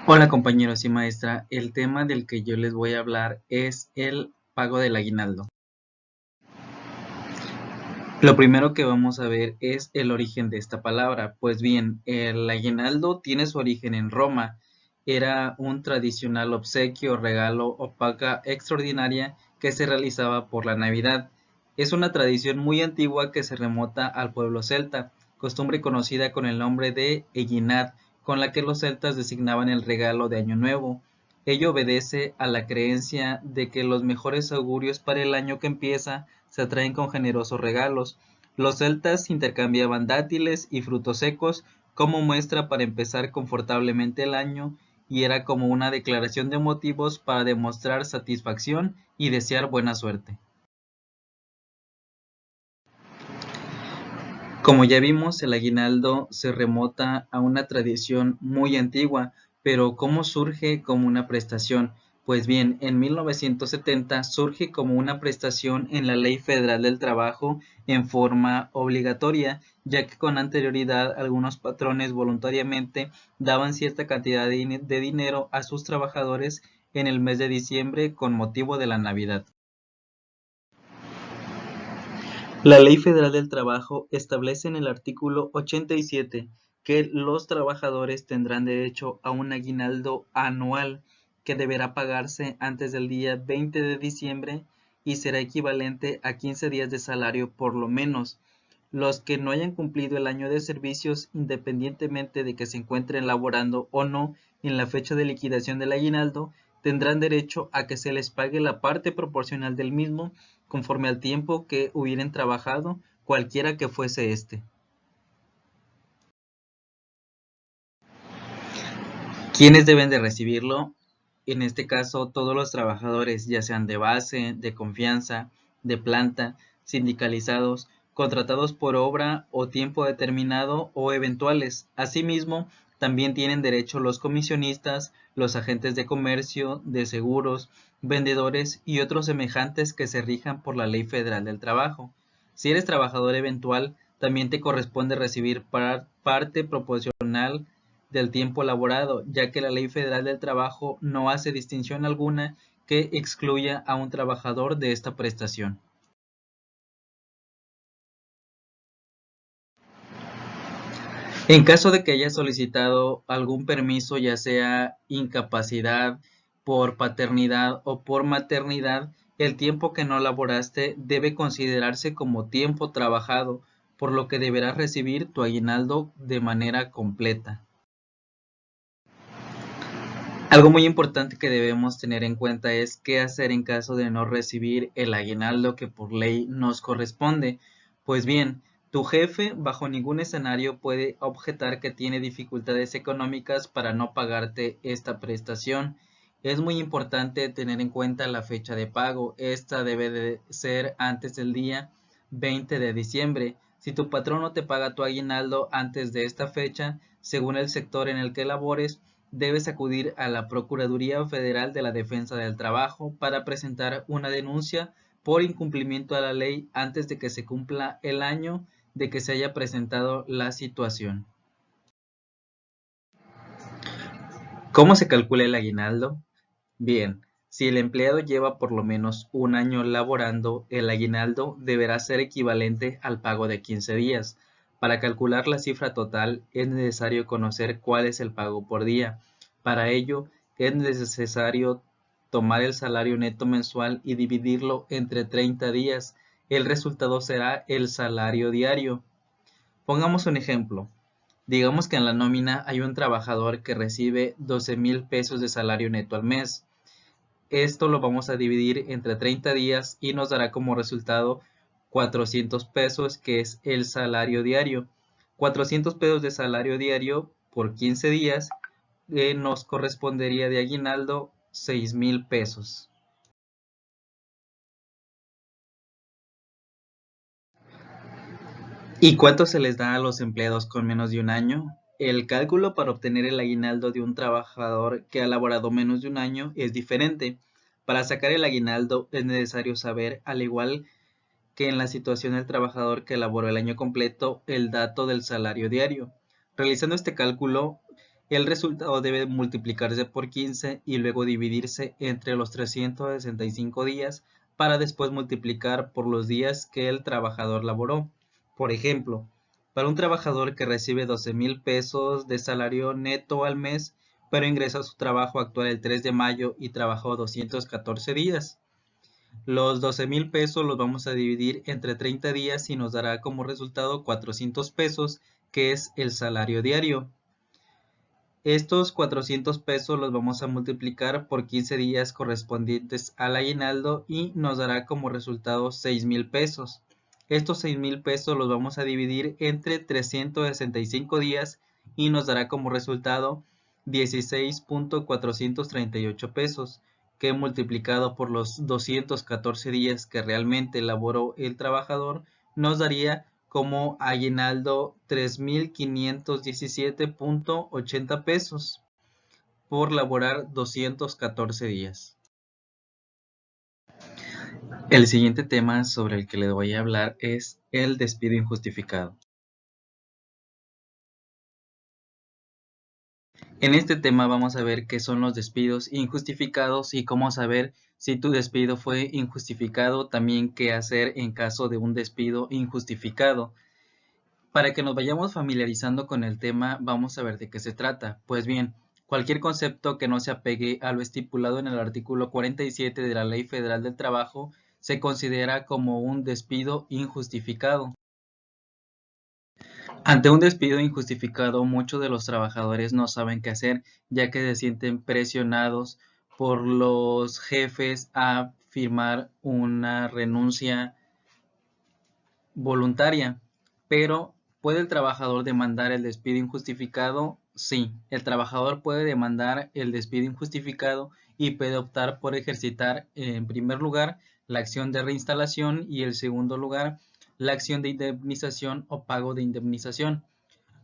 Hola compañeros y maestra, el tema del que yo les voy a hablar es el pago del aguinaldo. Lo primero que vamos a ver es el origen de esta palabra. Pues bien, el aguinaldo tiene su origen en Roma. Era un tradicional obsequio, regalo o paga extraordinaria que se realizaba por la Navidad. Es una tradición muy antigua que se remota al pueblo celta, costumbre conocida con el nombre de eguinad, con la que los celtas designaban el regalo de Año Nuevo. Ello obedece a la creencia de que los mejores augurios para el año que empieza se atraen con generosos regalos. Los celtas intercambiaban dátiles y frutos secos como muestra para empezar confortablemente el año, y era como una declaración de motivos para demostrar satisfacción y desear buena suerte. Como ya vimos, el aguinaldo se remota a una tradición muy antigua, pero ¿cómo surge como una prestación? Pues bien, en 1970 surge como una prestación en la Ley Federal del Trabajo en forma obligatoria, ya que con anterioridad algunos patrones voluntariamente daban cierta cantidad de dinero a sus trabajadores en el mes de diciembre con motivo de la Navidad. La Ley Federal del Trabajo establece en el artículo 87 que los trabajadores tendrán derecho a un aguinaldo anual que deberá pagarse antes del día 20 de diciembre y será equivalente a 15 días de salario por lo menos. Los que no hayan cumplido el año de servicios, independientemente de que se encuentren laborando o no en la fecha de liquidación del aguinaldo, tendrán derecho a que se les pague la parte proporcional del mismo conforme al tiempo que hubieren trabajado, cualquiera que fuese este. ¿Quiénes deben de recibirlo? En este caso, todos los trabajadores, ya sean de base, de confianza, de planta, sindicalizados, contratados por obra o tiempo determinado o eventuales. Asimismo, también tienen derecho los comisionistas, los agentes de comercio, de seguros, vendedores y otros semejantes que se rijan por la Ley Federal del Trabajo. Si eres trabajador eventual, también te corresponde recibir parte proporcional del tiempo laborado, ya que la Ley Federal del Trabajo no hace distinción alguna que excluya a un trabajador de esta prestación. En caso de que haya solicitado algún permiso, ya sea incapacidad por paternidad o por maternidad, el tiempo que no laboraste debe considerarse como tiempo trabajado, por lo que deberás recibir tu aguinaldo de manera completa. Algo muy importante que debemos tener en cuenta es qué hacer en caso de no recibir el aguinaldo que por ley nos corresponde. Pues bien, tu jefe bajo ningún escenario puede objetar que tiene dificultades económicas para no pagarte esta prestación. Es muy importante tener en cuenta la fecha de pago. Esta debe de ser antes del día 20 de diciembre. Si tu patrón no te paga tu aguinaldo antes de esta fecha, según el sector en el que labores, debes acudir a la Procuraduría Federal de la Defensa del Trabajo para presentar una denuncia por incumplimiento a la ley antes de que se cumpla el año de que se haya presentado la situación. ¿Cómo se calcula el aguinaldo? Bien, si el empleado lleva por lo menos un año laborando, el aguinaldo deberá ser equivalente al pago de 15 días. Para calcular la cifra total es necesario conocer cuál es el pago por día. Para ello es necesario tomar el salario neto mensual y dividirlo entre 30 días. El resultado será el salario diario. Pongamos un ejemplo. Digamos que en la nómina hay un trabajador que recibe 12,000 pesos de salario neto al mes. Esto lo vamos a dividir entre 30 días y nos dará como resultado 400 pesos, que es el salario diario. 400 pesos de salario diario por 15 días nos correspondería de aguinaldo 6,000 pesos. ¿Y cuánto se les da a los empleados con menos de un año? El cálculo para obtener el aguinaldo de un trabajador que ha laborado menos de un año es diferente. Para sacar el aguinaldo es necesario saber, al igual que en la situación del trabajador que elaboró el año completo, el dato del salario diario. Realizando este cálculo, El resultado debe multiplicarse por 15 y luego dividirse entre los 365 días para después multiplicar por los días que el trabajador laboró. Por ejemplo, para un trabajador que recibe 12,000 pesos de salario neto al mes, pero ingresa a su trabajo actual el 3 de mayo y trabajó 214 días. Los 12,000 pesos los vamos a dividir entre 30 días y nos dará como resultado 400 pesos, que es el salario diario. Estos 400 pesos los vamos a multiplicar por 15 días correspondientes al aguinaldo y nos dará como resultado 6,000 pesos. Estos 6,000 pesos los vamos a dividir entre 365 días y nos dará como resultado 16,438 pesos, que multiplicado por los 214 días que realmente elaboró el trabajador nos daría como aguinaldo 3,517,80 pesos por laborar 214 días. El siguiente tema sobre el que les voy a hablar es el despido injustificado. En este tema vamos a ver qué son los despidos injustificados y cómo saber si tu despido fue injustificado, también qué hacer en caso de un despido injustificado. Para que nos vayamos familiarizando con el tema, vamos a ver de qué se trata. Pues bien, cualquier concepto que no se apegue a lo estipulado en el artículo 47 de la Ley Federal del Trabajo se considera como un despido injustificado. Ante un despido injustificado, muchos de los trabajadores no saben qué hacer, ya que se sienten presionados por los jefes a firmar una renuncia voluntaria. Pero, ¿puede el trabajador demandar el despido injustificado? Sí, el trabajador puede demandar el despido injustificado y puede optar por ejercitar, en primer lugar, la acción de reinstalación y, en segundo lugar, la acción de indemnización o pago de indemnización.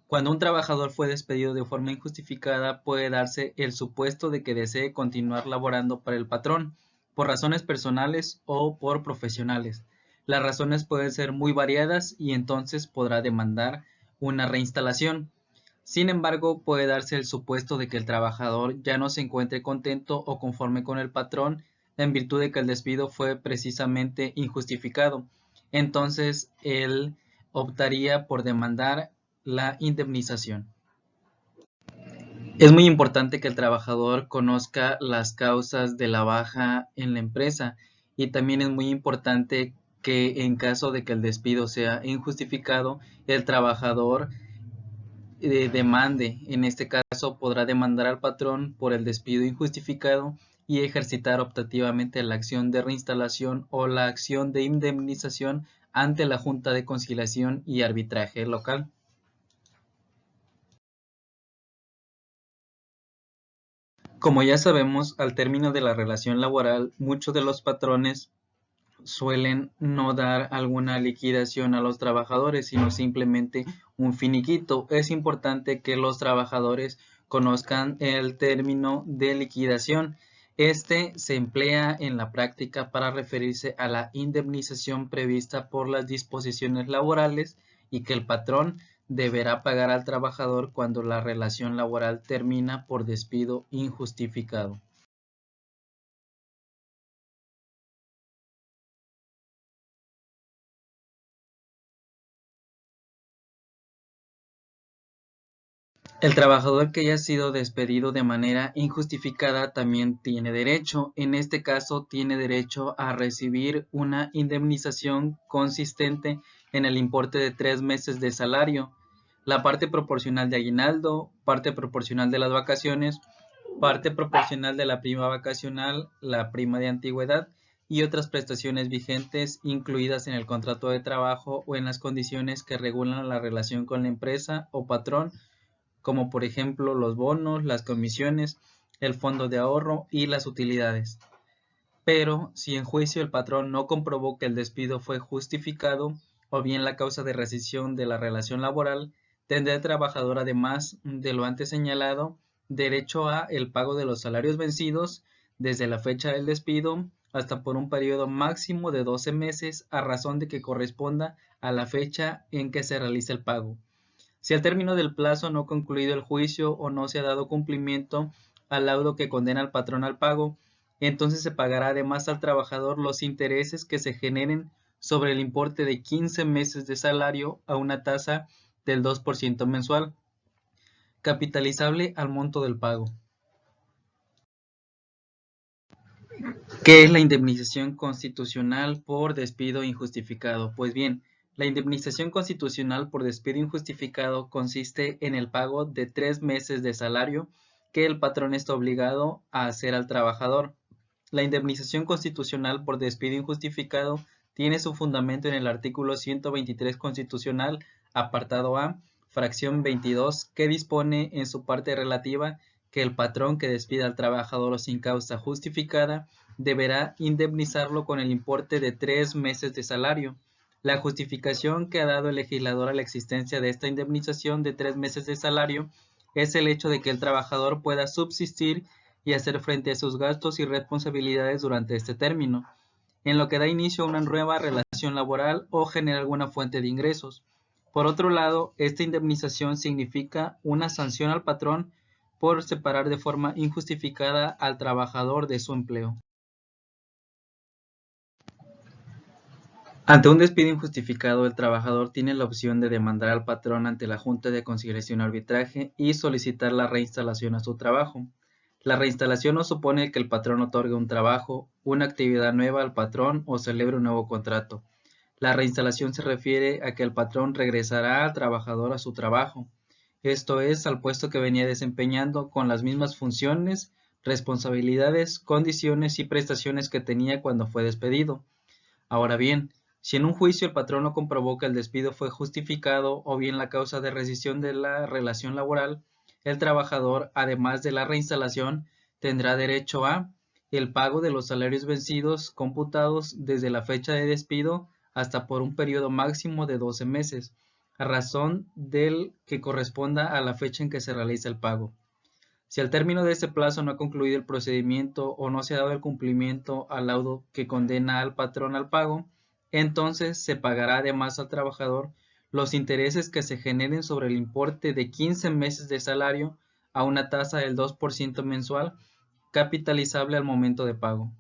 Cuando un trabajador fue despedido de forma injustificada, puede darse el supuesto de que desee continuar laborando para el patrón, por razones personales o por profesionales. Las razones pueden ser muy variadas y entonces podrá demandar una reinstalación. Sin embargo, puede darse el supuesto de que el trabajador ya no se encuentre contento o conforme con el patrón en virtud de que el despido fue precisamente injustificado. Entonces, él optaría por demandar la indemnización. Es muy importante que el trabajador conozca las causas de la baja en la empresa y también es muy importante que en caso de que el despido sea injustificado, el trabajador demande. En este caso podrá demandar al patrón por el despido injustificado y ejercitar optativamente la acción de reinstalación o la acción de indemnización ante la Junta de Conciliación y Arbitraje local. Como ya sabemos, al término de la relación laboral, muchos de los patrones suelen no dar alguna liquidación a los trabajadores, sino simplemente un finiquito. Es importante que los trabajadores conozcan el término de liquidación. Este se emplea en la práctica para referirse a la indemnización prevista por las disposiciones laborales y que el patrón deberá pagar al trabajador cuando la relación laboral termina por despido injustificado. El trabajador que haya sido despedido de manera injustificada también tiene derecho, en este caso tiene derecho a recibir una indemnización consistente en el importe de 3 meses de salario, la parte proporcional de aguinaldo, parte proporcional de las vacaciones, parte proporcional de la prima vacacional, la prima de antigüedad y otras prestaciones vigentes incluidas en el contrato de trabajo o en las condiciones que regulan la relación con la empresa o patrón, como por ejemplo los bonos, las comisiones, el fondo de ahorro y las utilidades. Pero si en juicio el patrón no comprobó que el despido fue justificado o bien la causa de rescisión de la relación laboral, tendrá el trabajador, además de lo antes señalado, derecho a el pago de los salarios vencidos desde la fecha del despido hasta por un periodo máximo de 12 meses a razón de que corresponda a la fecha en que se realiza el pago. Si al término del plazo no ha concluido el juicio o no se ha dado cumplimiento al laudo que condena al patrón al pago, entonces se pagará además al trabajador los intereses que se generen sobre el importe de 15 meses de salario a una tasa del 2% mensual, capitalizable al monto del pago. ¿Qué es la indemnización constitucional por despido injustificado? Pues bien, la indemnización constitucional por despido injustificado consiste en el pago de 3 meses de salario que el patrón está obligado a hacer al trabajador. La indemnización constitucional por despido injustificado tiene su fundamento en el artículo 123 constitucional, apartado A, fracción 22, que dispone en su parte relativa que el patrón que despida al trabajador sin causa justificada deberá indemnizarlo con el importe de 3 meses de salario. La justificación que ha dado el legislador a la existencia de esta indemnización de 3 meses de salario es el hecho de que el trabajador pueda subsistir y hacer frente a sus gastos y responsabilidades durante este término, en lo que da inicio a una nueva relación laboral o genera alguna fuente de ingresos. Por otro lado, esta indemnización significa una sanción al patrón por separar de forma injustificada al trabajador de su empleo. Ante un despido injustificado, el trabajador tiene la opción de demandar al patrón ante la Junta de Conciliación y Arbitraje y solicitar la reinstalación a su trabajo. La reinstalación no supone que el patrón otorgue un trabajo, una actividad nueva al patrón o celebre un nuevo contrato. La reinstalación se refiere a que el patrón regresará al trabajador a su trabajo, esto es, al puesto que venía desempeñando con las mismas funciones, responsabilidades, condiciones y prestaciones que tenía cuando fue despedido. Ahora bien, si en un juicio el patrón no comprobó que el despido fue justificado o bien la causa de rescisión de la relación laboral, el trabajador, además de la reinstalación, tendrá derecho a el pago de los salarios vencidos computados desde la fecha de despido hasta por un periodo máximo de 12 meses, a razón del que corresponda a la fecha en que se realiza el pago. Si al término de ese plazo no ha concluido el procedimiento o no se ha dado el cumplimiento al laudo que condena al patrón al pago, entonces se pagará además al trabajador los intereses que se generen sobre el importe de 15 meses de salario a una tasa del 2% mensual, capitalizable al momento de pago.